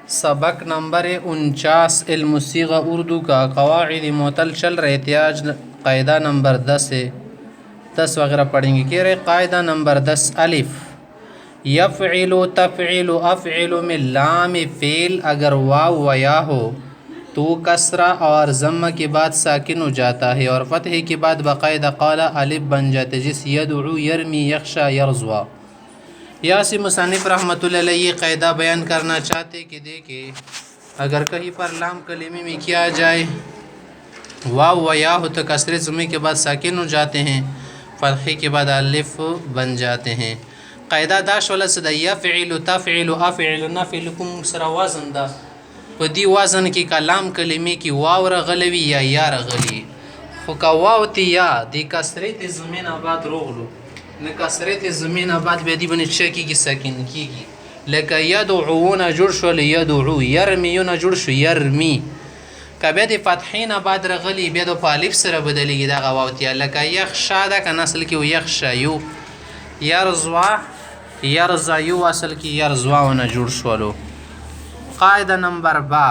सबक नंबर 49 इल्मुस्सिगा उर्दू का कवाइद मुअत्तल चल रहे थे। आज कायदा नंबर 10 है, 10 वगैरह पढ़ेंगे। कह रहे कायदा नंबर 10 अलिफ यफ़इलु तफ़इलु अफ़इलु में लाम फ़ेल अगर वाव व या हो तो कसरा और ज़म्मा के बाद साकिन हो जाता है और फ़तह के बाद बाकायदा क़ाला अलिफ बन जाते, जिस यदउ यरमी यख्शा यरज़वा। यासी मुसन्निफ़ रहमतुल्लाह अलैह ये क़ायदा बयान करना चाहते कि देखे अगर कहीं पर लाम कलीमे में किया जाए वाव व या हो तो कसरे ज़ुमे के बाद साकिन हो जाते हैं, फ़तहे के बाद अलिफ बन जाते हैं। क़ायदा दाश वाला सदा यफ़इलु तफ़इलु अफ़इलु नफ़इलुकुम सरा वज़न दा पदी वज़न की कलाम कलीमे की वाव रगलवी या रगली खो का वाव ती या दी कसरे ती ज़मीन आबाद रोगलू न कसरे ती ज़मीन आबाद बेदी बने चकी की साकिन कीगी लेका यदउना जुड़शल यदउ यरमीना जुड़श यरमी कबे दी फ़तहीन आबाद रगली बेदो पालिफ सर बदलेगी दा वाव ती लेका यख्शा दा का नस्ल की यख्शा यू यरज़वा यरज़ा यू असल की यरज़वा वन जुड़शलो। कायदा नंबर बा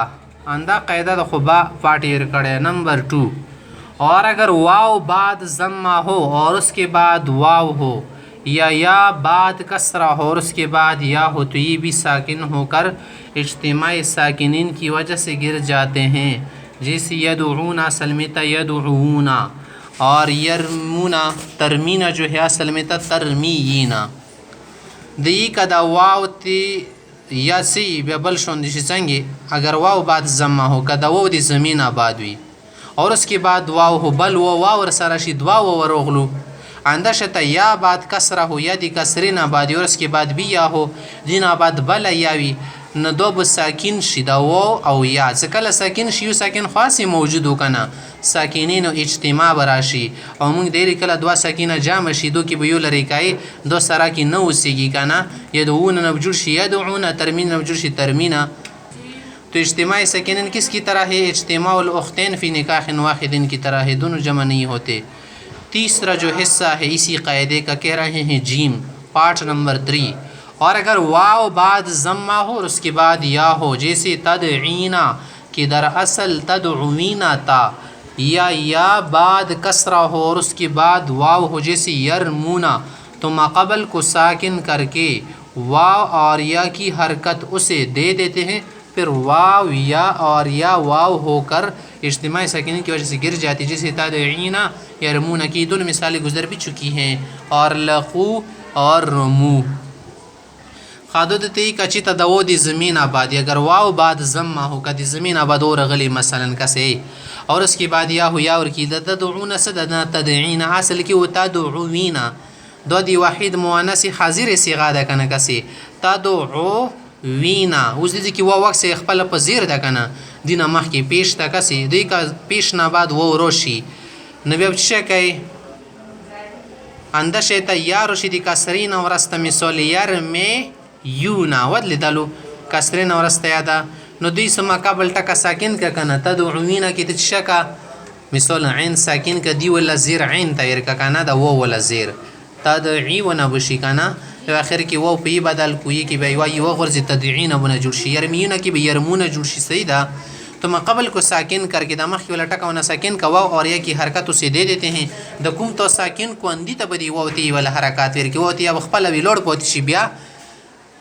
अंदा कायदा द खुबा पार्टी कड़े नंबर 2 और अगर वाव बाद ज़म्मा हो और उसके बाद वाव हो या बाद कसरा हो और उसके बाद या हो तो ये भी साकिन होकर इज्तिमाई साकिनीन की वजह से गिर जाते हैं, जैसे यदउना असल में यदउना और यरमुना तरमीना जो है असल में तरमीना दी कदा वाव ती या सी बेबल शोंदिश संगे अगर वाव बाद ज़म्मा हो कदा वो दी ज़मीन आबाद हुई और उसके बाद वाव हो बल वो वाव सरशिद वाव वरोगलू अंदशत या बाद कसरा हो या दी कसरीन आबादी और उसके बाद भी या हो दिन आबाद बल यावी न दो ब साकिन शिदा वो और या सकल साकिन शियु साकिन खासी मौजूद हो कना साकिनीन इज्तिमा बराशी और मुंग देरी कला दवा साकिना जाम शिदो की बयो लरिकाई दो सरा की न उसीगी कना यदउन नबजुर्शी यदउन तरमीन नबजुर्शी तरमीना। तो इज्तिमाई साकिनीन किसकी तरह है? इज्तिमाउल उख्तैन फ़ी निकाहिन वाहिदिन की तरह है, दोनों जमा नहीं होते। तीसरा जो हिस्सा है इसी कायदे का कह रहे हैं जीम पार्ट नंबर 3 और अगर वाव बाद ज़म्मा हो और उसके बाद या हो जैसे तदईना कि दरअसल तदउवीना ता या बाद कसरा हो और उसके बाद वाव हो जैसे यरमूना तो माक़बल को साकिन करके वाव और या की हरकत उसे दे देते हैं, फिर वाव या और या वाव होकर इज्तिमाई साकिन की वजह से गिर जाती, जैसे तदईना यरमूना की दोनों मिसालें गुजर भी चुकी हैं और लक़ू और रमू खादुदती कची तदवो दी ज़मीन आबादी अगर वाव बाद ज़म्मा हो कदी ज़मीन आबाद और गली मसलन कसे और उसके बाद या हो या और की तदउना सदना तदईना असल की तदउवीना दो दी वाहिद मुअन्नस हाजिर सिगा दा कना कसे तदउवीना उस दी की वाव वक्त से खपल पजीर दा कना दिना मख की पेश ता कसे दी का पेश ना बाद वो रोशी नबी अब चेकई अंदशे तैयार रोशी दी कसरीन और रस्त मिसल यार में यूना वदल दलो कसरे नवरस्त यादा नो दुई समा काबल टका साकिन का कना तदउवीना की तशका मिसल ऐन साकिन का दी वला ज़ेर ऐन तैर का कना दा वो वला ज़ेर तदई वना बुशी कना आखिर की वो पे बदल कोई की बई वाई वो गर्ज तदईना बना जुड़शी यरमीना की यरमुना जुड़शी सईदा तो मक़बल को साकिन करके दमख वाला टका वना साकिन का वाव और या की हरकत उसे दे देते हैं दकुम तो साकिन को अंदी तबदी वो होती वाला हरकत वेर की वो होती अब खपल भी लोड पोती शिबिया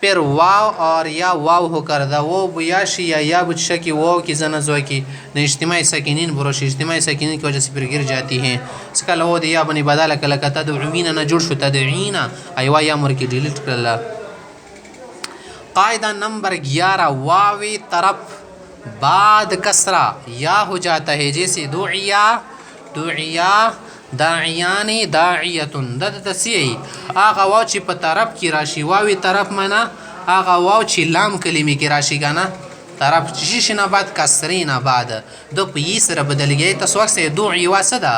फिर वाव और या वाव होकर दा वो बुयाशी या बुच्चा की वो की जना की न इज्तिमाई साकिनीन बुरोश इज्तिमाई साकिनीन की वजह से फिर गिर जाती हैं। इसका लो दिया बनी बदला कल का तदउवीना न जुड़ तदईना अयवा या मुर की डिलीट कर ला। कायदा नंबर 11 वावी तरफ बाद कसरा या हो जाता है, जैसे दुइया दुइया दाइयानी दाइयतुन दद तसियी आगा वाव ची प तरफ की राशि वावी तरफ मना आगा वाव ची लाम कलीमे की राशि का ना तरफ चिशिना बाद कसरीना बाद दो पीसर बदल गए तस्वक से दुई वासदा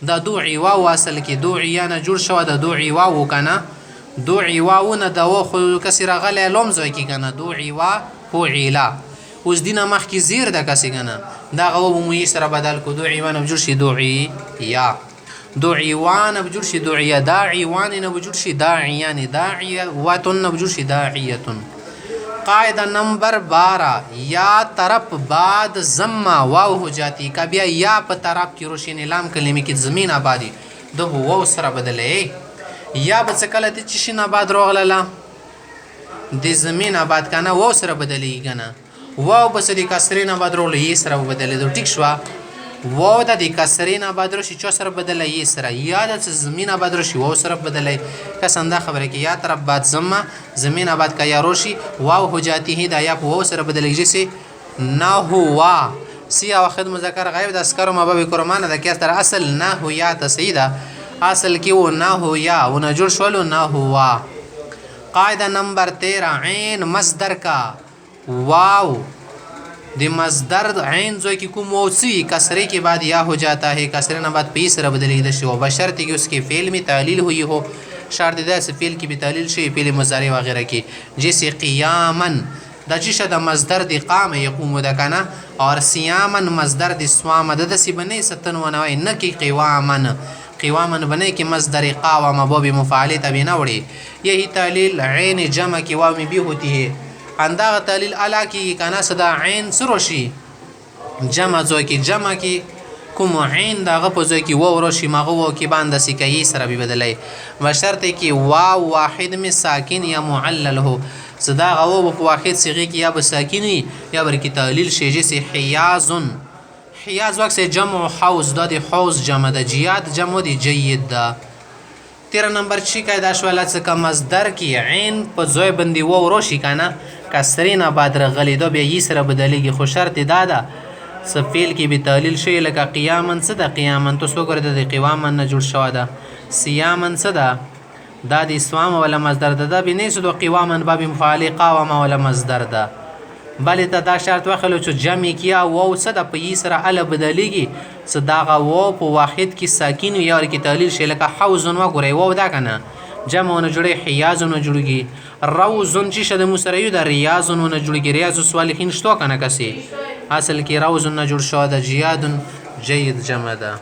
द दुई वाव असल की दुइया न जुड़ शवा द दुई वाव का ना दुई वाव न द वो कसरा गले लमज़ की का ना दुई वा फुइला उस दिन मख की ज़ीर द कसी का ना दा गो मुयसर बदल को दुई वा न जुड़ शी दुई या दुईवान बजुर्शी दुइया दाईवान न बजुर्शी दाइयान दाइया वातुन न बजुर्शी दाइयतुन قاعده نمبر 12 یا طرف بعد ضمه واو हो जाती का بیا یا په طرف کې روشن لام کلمې کې زمين آبادی د واو سره بدلې یا به څه کله چې شین آباد روغله د زمين آباد کنه واو سره بدلې کنه واو بس د کسرین آباد روغله یې سره بدلې ټیک شو واو د کسرین آباد رو شي چا سره بدلې یې سره یا د زمين آباد رو شي واو سره بدلې کسنده خبره کې یا طرف بعد ضمه زمين آباد کا یا روشي واو हो जाती है دا یا واو سره بدلې جیسے ना हुआ سی واحد مذکر غایب د اسکر مباب کرمانه د کیس تر اصل نه هو یا تسیدا اصل کې و نه هو یا و نه جوړ شول نه هوا قاعده نمبر 13 عین مصدر کا واو د مصدر عین जो कि कुम मौसी कसरे के बाद या हो जाता है कसरे न बाद पी सर बदली दश हो बशर्त कि उसके फेल में तालील हुई हो शर्त द से फेल की भी तालील शे फेल मुजारे वगैरह की जैसे क़ियामन د جشه د مصدر د قام يقوم د کنه اور صيامن مصدر د صوام د سی بنې 97 نه کی قوامن بنې کی مصدر قاوم باب مفعول تبي نه وړي यही تعلیل عین جمع کی واو میں بھی ہوتی ہے انداغ تعلیل الا کی کنه صدا عین سروشی جمع زو کی جمع کی کوم عین دغه په ځای کې واو راشي مغه واو کې باندې سکه سره به بدلای بشرط کې واو واحد میں ساکن یا معلل ہو صدا غو په واحد صيغه کې یا به ساکني یا بر کې تعلیل شي جسه حیاز وقت سے جمع حوز د حوز جمع د جیاد جمع د جید دا 13 نمبر چی قاعده شواله څخه مصدر کې عین په ځای باندې واو راشي کنه کسرین بعد رغلی دو به یې سره بدلېږي خو شرط دادا سفیل کې به تعلیل شي لکه قیامن څه د قیامن تو څو ګره د قوامن نه جوړ شو دا صيامن څه دا دا د اسوام ولا مصدر ده به نه سود قوامن باب مفعول قوام ولا مصدر ده بل ته دا شرط واخلو چې جمع کیا واو څه د په سره ال بدلیږي صداغه واو په واحد کې ساکن یا کې تعلیل شي لکه حوزن و ګره واو دا کنه جمع نه جوړي حیازن جوړيږي روزن چې شد مسریو د ریاضن نه جوړيږي ریاض الصالحین شتو کنه کسي اصل کې روزن نه جوړ شو د جیاد جید جمع ده